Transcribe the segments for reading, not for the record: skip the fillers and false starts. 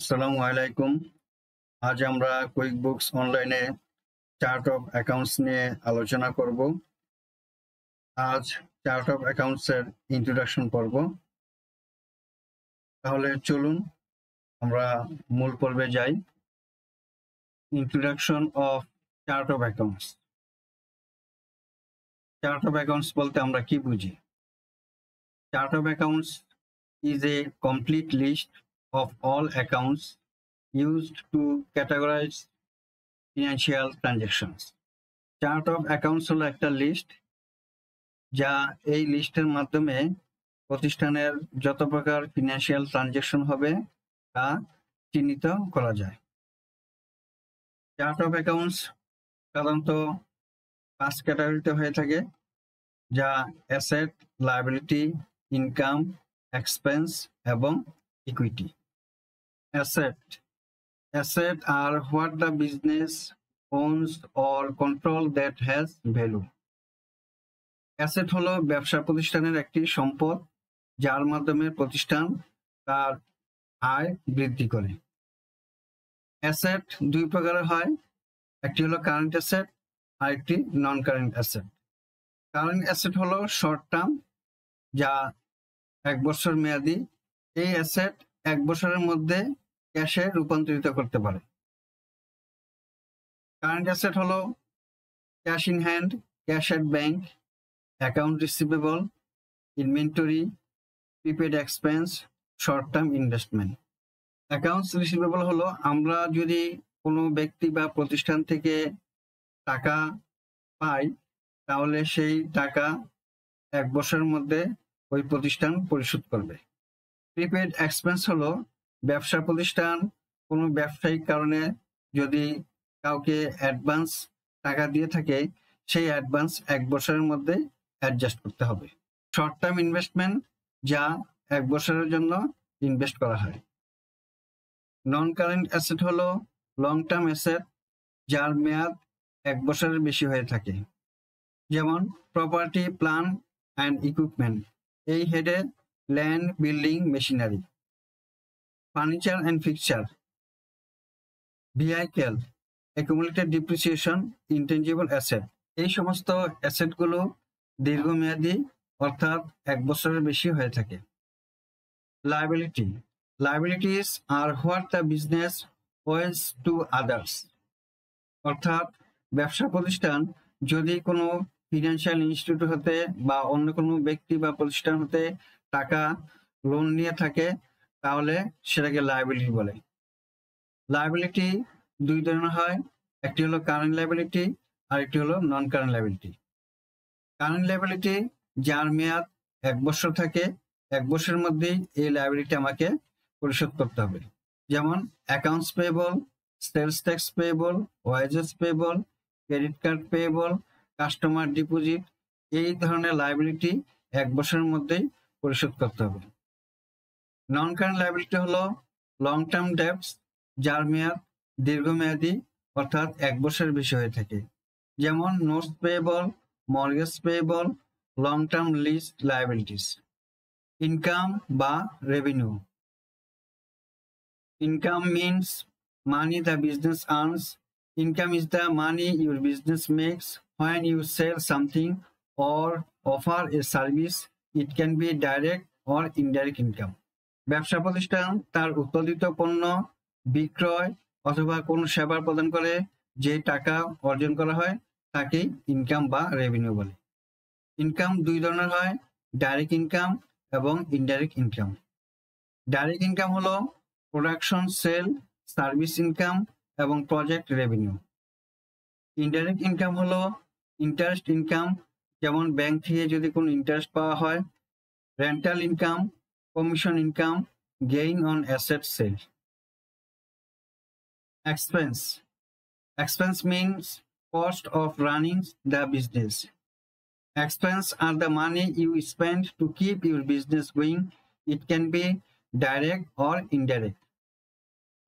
আসসালামু আলাইকুম। আজ আমরা কুইক বুকস অনলাইনে চার্ট অফ অ্যাকাউন্টস নিয়ে আলোচনা করব। আজ চার্ট অফ অ্যাকাউন্টস এর ইন্ট্রোডাকশন পর্ব। তাহলে চলুন আমরা মূল পর্বে যাই। Introduction of chart of accounts. Chart of accounts বলতে আমরা কি বুঝি? Chart of accounts is a complete list of all accounts used to categorize financial transactions. Chart of accounts হলো একটা লিস্ট, যা এই লিস্টের মাধ্যমে প্রতিষ্ঠানের যত প্রকার ফিনান্সিয়াল ট্রানজাকশন হবে তা চিহ্নিত করা যায়। চার্ট অফ অ্যাকাউন্টস সাধারণত 5 ক্যাটাগরিতে হয়ে থাকে, যা অ্যাসেট, লায়াবিলিটি, ইনকাম, এক্সপেন্স এবং equity. Asset are what the business owns or control that has value. Asset হলো ব্যবসা প্রতিষ্ঠানের একটি সম্পদ, যার মাধ্যমে প্রতিষ্ঠান তার আয় বৃদ্ধি করে। অ্যাসেট দুই প্রকারের হয়, একটি হলো কারেন্ট অ্যাসেট আর একটি নন কারেন্ট অ্যাসেট। কারেন্ট অ্যাসেট হলো শর্ট টার্ম, যা 1 বছর মেয়াদি। এই অ্যাসেট 1 বছরের মধ্যে ক্যাশে রূপান্তরিত করতে পারে। কারেন্ট অ্যাসেট হলো cash in hand, cash at bank, account receivable, inventory, prepaid expense, short term investment. Accounts receivable হলো আমরা যদি কোনো ব্যক্তি বা প্রতিষ্ঠান থেকে টাকা পাই, তাহলে সেই টাকা 1 বছরের মধ্যে ওই প্রতিষ্ঠান পরিশোধ করবে। প্রিপেড এক্সপেন্স হলো ব্যবসা প্রতিষ্ঠান কোনো ব্যবসায়িক কারণে যদি কাউকে অ্যাডভান্স টাকা দিয়ে থাকে, সেই অ্যাডভান্স 1 বছরের মধ্যে অ্যাডজাস্ট করতে হবে। শর্ট টার্ম ইনভেস্টমেন্ট, যা 1 বছরের জন্য ইনভেস্ট করা হয়। নন কারেন্ট অ্যাসেট হলো লং টার্ম অ্যাসেট, যার মেয়াদ 1 বছরের বেশি হয়ে থাকে। যেমন প্রপার্টি, প্ল্যান্ট অ্যান্ড ইকুইপমেন্ট, এই হেডে land, building, machinery. Furniture and fixture, vehicle, accumulated depreciation, intangible asset. এই সমস্ত অ্যাসেটগুলো দীর্ঘমেয়াদী, অর্থাৎ 1 বছরের বেশি হয়ে থাকে। Liability, liabilities are what the business owes to others, অর্থাৎ ব্যবসা প্রতিষ্ঠান যদি কোনো ফিনান্সিয়াল ইনস্টিটিউট হতে বা অন্য কোনো ব্যক্তি বা প্রতিষ্ঠান হতে টাকা লোন নিয়ে থাকে, তাহলে সেটাকে লায়াবিলিটি বলে। লায়াবিলিটি দুই ধরনের হয়, একটি হলো কারেন্ট লায়াবিলিটি আর একটি হলো নন কারেন্ট লায়াবিলিটি। কারেন্ট লায়াবিলিটি, যার মেয়াদ 1 বছর থাকে, 1 বছরের মধ্যেই এই লায়াবিলিটি আমাকে পরিশোধ করতে হবে। যেমন accounts payable, sales tax payable, wages payable, credit card payable, customer deposit, এই ধরনের লায়াবিলিটি 1 বছরের মধ্যেই পরিশোধ করতে হবে। নন কারেন্ট লায়াবিলিটি হলো লং টার্ম ডেটস, যার মেয়াদ দীর্ঘমেয়াদী, অর্থাৎ 1 বছরের বেশি হয়ে থাকে। যেমন notes payable, mortgage payable, long term lease liabilities. Income বা revenue, income means money the business earns. Income is the money your business makes when you sell something or offer a service. It can be direct or indirect income. ব্যবসা প্রতিষ্ঠান তার উৎপাদিত পণ্য বিক্রয় অথবা কোনো সেবা প্রদান করে যে টাকা অর্জন করা হয় তাকে ইনকাম বা রেভিনিউ বলে। ইনকাম দুই ধরনের হয়, ডাইরেক্ট ইনকাম এবং ইনডাইরেক্ট ইনকাম। ডাইরেক্ট ইনকাম হলো প্রোডাকশন, সেল, সার্ভিস ইনকাম এবং প্রজেক্ট রেভিনিউ। ইনডাইরেক্ট ইনকাম হলো ইন্টারেস্ট ইনকাম, যেমন ব্যাংক থেকে যদি কোনো ইন্টারেস্ট পাওয়া হয়, rental income, commission income, gain on asset sale. Expense, expense means cost of running the business. Expense are the money you spend to keep your business going. It can be direct or indirect.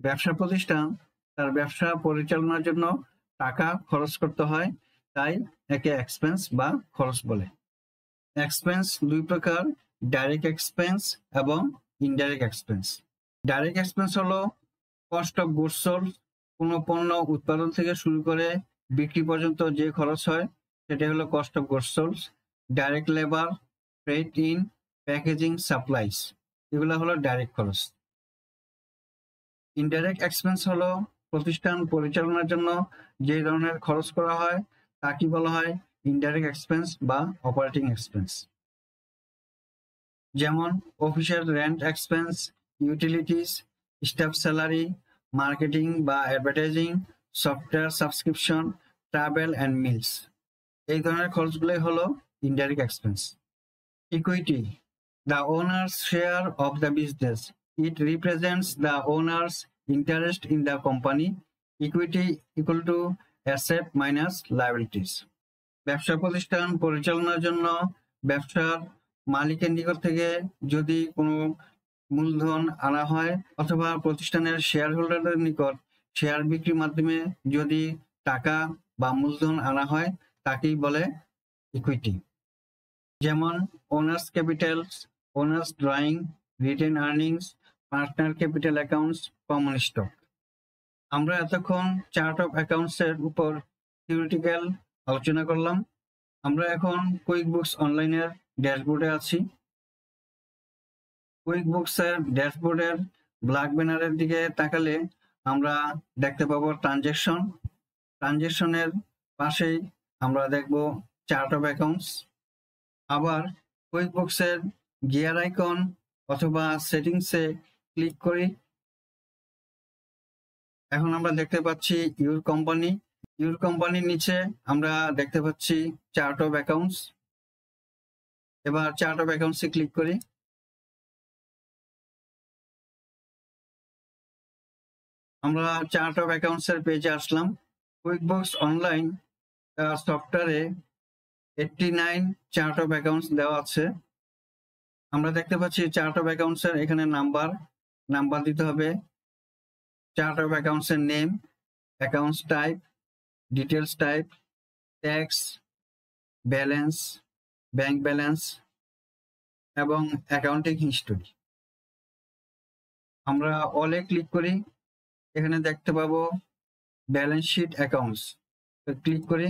ব্যবসা প্রতিষ্ঠান তার ব্যবসা পরিচালনার জন্য টাকা খরচ করতে হয়, তাই একে এক্সপেন্স বা খরচ বলে। এক্সপেন্স দুই প্রকার, ডাইরেক্ট এক্সপেন্স এবং ইনডাইরেক্ট এক্সপেন্স। ডাইরেক্ট এক্সপেন্স হলো কস্ট অফ গুডস সোল্ড, কোনো পণ্য উৎপাদন থেকে শুরু করে বিক্রি পর্যন্ত যে খরচ হয় সেটা হলো cost of goods sold. Direct labour, freight in, packaging, supplies, এগুলো হলো ডাইরেক্ট খরচ। ইনডাইরেক্ট এক্সপেন্স হলো প্রতিষ্ঠান পরিচালনার জন্য যে ধরনের খরচ করা হয় তাকে বলা হয় ইনডাইরেক্ট এক্সপেন্স বা অপারেটিং এক্সপেন্স। যেমন অফিসের rent expense, utilities, staff salary, marketing বা advertising, software subscription, travel and meals, এই ধরনের খরচগুলোই হলো indirect expense. Equity, the owner's share of the business. It represents the owner's interest in the company. Equity equal to asset minus liabilities. ব্যবসা প্রতিষ্ঠান পরিচালনার জন্য ব্যবসার মালিকের নিকট থেকে যদি কোনো মূলধন আনা হয় অথবা প্রতিষ্ঠানের শেয়ার হোল্ডারদের নিকট শেয়ার বিক্রির মাধ্যমে যদি টাকা বা মূলধন আনা হয় তাকেই বলে ইকুইটি। যেমন owners capital, owners drawing, written earnings, partner capital accounts, common stock. আমরা এতক্ষণ চার্ট অফ অ্যাকাউন্টস এর উপর থিওরিটিক্যাল আলোচনা করলাম। আমরা এখন কুইক বুকস অনলাইনের ড্যাশবোর্ডে আছি। কুইক বুকস এর ড্যাশবোর্ডের ব্ল্যাক ব্যানারের দিকে তাকালে আমরা দেখতে পাবো ট্রানজ্যাকশন। ট্রানজ্যাকশনের পাশেই আমরা দেখব চার্ট অফ অ্যাকাউন্টস। আবার কুইক বুকসের গিয়ার আইকন অথবা সেটিংসে ক্লিক করি। এখন আমরা দেখতে পাচ্ছি ইউর কোম্পানি। ইউর কোম্পানির নিচে আমরা দেখতে পাচ্ছি চার্ট অফ অ্যাকাউন্টস। এবার চার্ট অফ অ্যাকাউন্টসে ক্লিক করি। আমরা চার্ট অফ অ্যাকাউন্টস এর পেজে আসলাম। কুইক বুকস অনলাইন সফটওয়্যারে 89 চার্ট অফ অ্যাকাউন্টস দেওয়া আছে। আমরা দেখতে পাচ্ছি চার্ট অফ অ্যাকাউন্টস এর এখানে নাম্বার দিতে হবে। চার্ট অফ অ্যাকাউন্টস এর name, accounts type, details type, tax, balance, bank balance এবং অ্যাকাউন্টিং হিস্টোরি। আমরা অলে ক্লিক করি। এখানে দেখতে পাবো ব্যালেন্স শিট অ্যাকাউন্টস, ক্লিক করি।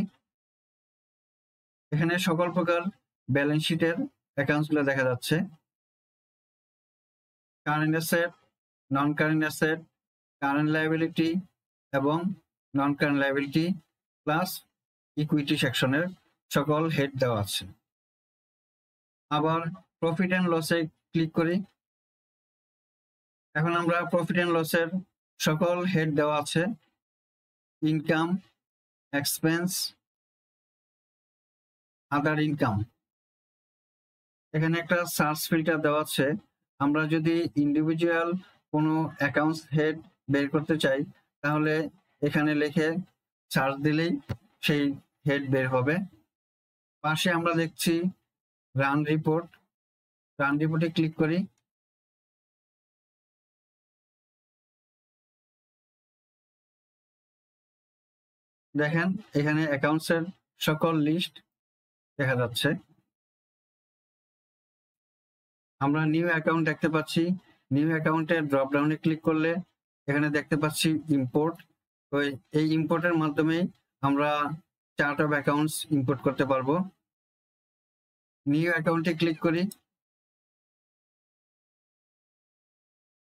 এখানে সকল প্রকার ব্যালেন্স শিটের অ্যাকাউন্টস গুলো দেখা যাচ্ছে। Current asset, non current asset, current liability এবং non current liability plus equity সেকশনের সকল হেড দেওয়া আছে। আবার প্রফিট অ্যান্ড লসে ক্লিক করি। এখন আমরা প্রফিট অ্যান্ড লসের সকল হেড দেওয়া আছে। ইনকাম, এক্সপেন্স, আদার ইনকাম। এখানে একটা সার্চ ফিল্টার দেওয়া আছে। আমরা যদি ইন্ডিভিজুয়াল কোনো অ্যাকাউন্টস হেড বের করতে চাই তাহলে এখানে লিখে সার্চ দিলেই সেই হেড বের হবে। পাশে আমরা দেখছি রান রিপোর্ট। রান রিপোর্টে ক্লিক করি। দেখেন এখানে অ্যাকাউন্টস এর সকল লিস্ট দেখা যাচ্ছে। আমরা নিউ অ্যাকাউন্ট দেখতে পাচ্ছি। নিউ অ্যাকাউন্টের ড্রপ ডাউনে ক্লিক করলে এখানে দেখতে পাচ্ছি ইম্পোর্ট। তো এই ইম্পোর্টের মাধ্যমে আমরা চার্ট অফ অ্যাকাউন্টস ইম্পোর্ট করতে পারবো। নিউ অ্যাকাউন্টে ক্লিক করি।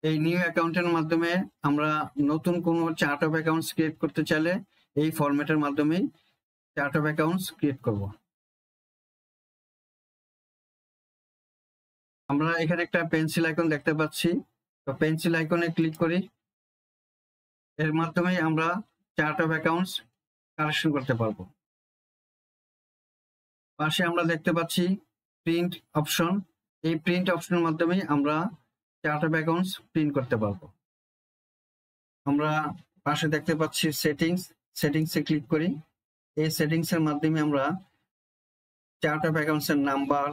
এই নিউ অ্যাকাউন্টের মাধ্যমে আমরা নতুন কোনো চার্ট অফ অ্যাকাউন্টস ক্রিয়েট করতে চাইলে এই ফরম্যাটের মাধ্যমেই চার্ট অফ অ্যাকাউন্টস ক্রিয়েট করব। আমরা এখানে একটা পেন্সিল আইকন দেখতে পাচ্ছি। তো পেন্সিল আইকনে ক্লিক করি। এর মাধ্যমে আমরা চার্ট অফ অ্যাকাউন্টস কারেকশন করতে পারবো। পাশে আমরা দেখতে পাচ্ছি প্রিন্ট অপশন। এই প্রিন্ট অপশনের মাধ্যমে আমরা চার্ট অফ অ্যাকাউন্টস প্রিন্ট করতে পারবো। আমরা পাশে দেখতে পাচ্ছি সেটিংসে ক্লিক করি। এই সেটিংস এর মাধ্যমে আমরা চার্ট অফ অ্যাকাউন্টস এর number,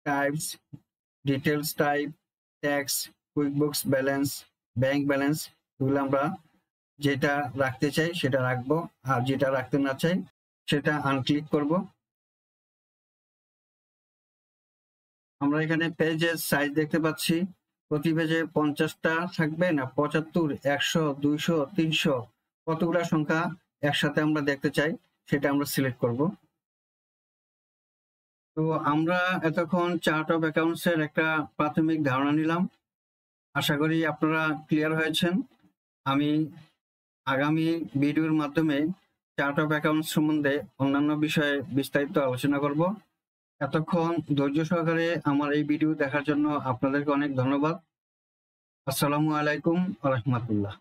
types, details type, tax, quick books balance, bank balance, এগুলো আমরা যেটা রাখতে চাই সেটা রাখবো, আর যেটা রাখতে না চাই সেটা আনক্লিক করব। আমরা এখানে পেজের সাইজ দেখতে পাচ্ছি। প্রতি পেজে 50টা থাকবে না 75, 100, 200, 300 কতগুলা সংখ্যা একসাথে আমরা দেখতে চাই সেটা আমরা সিলেক্ট করব। তো আমরা এতক্ষণ চার্ট অফ অ্যাকাউন্টস এর একটা প্রাথমিক ধারণা নিলাম। আশা করি আপনারা ক্লিয়ার হয়েছেন। আমি আগামী ভিডিওর মাধ্যমে চার্ট অফ অ্যাকাউন্টস সম্বন্ধে অন্যান্য বিষয়ে বিস্তারিত আলোচনা করব। এতক্ষণ ধৈর্য সহকারে আমার এই ভিডিও দেখার জন্য আপনাদেরকে অনেক ধন্যবাদ। আসসালামু আলাইকুম ওয়া রাহমাতুল্লাহ।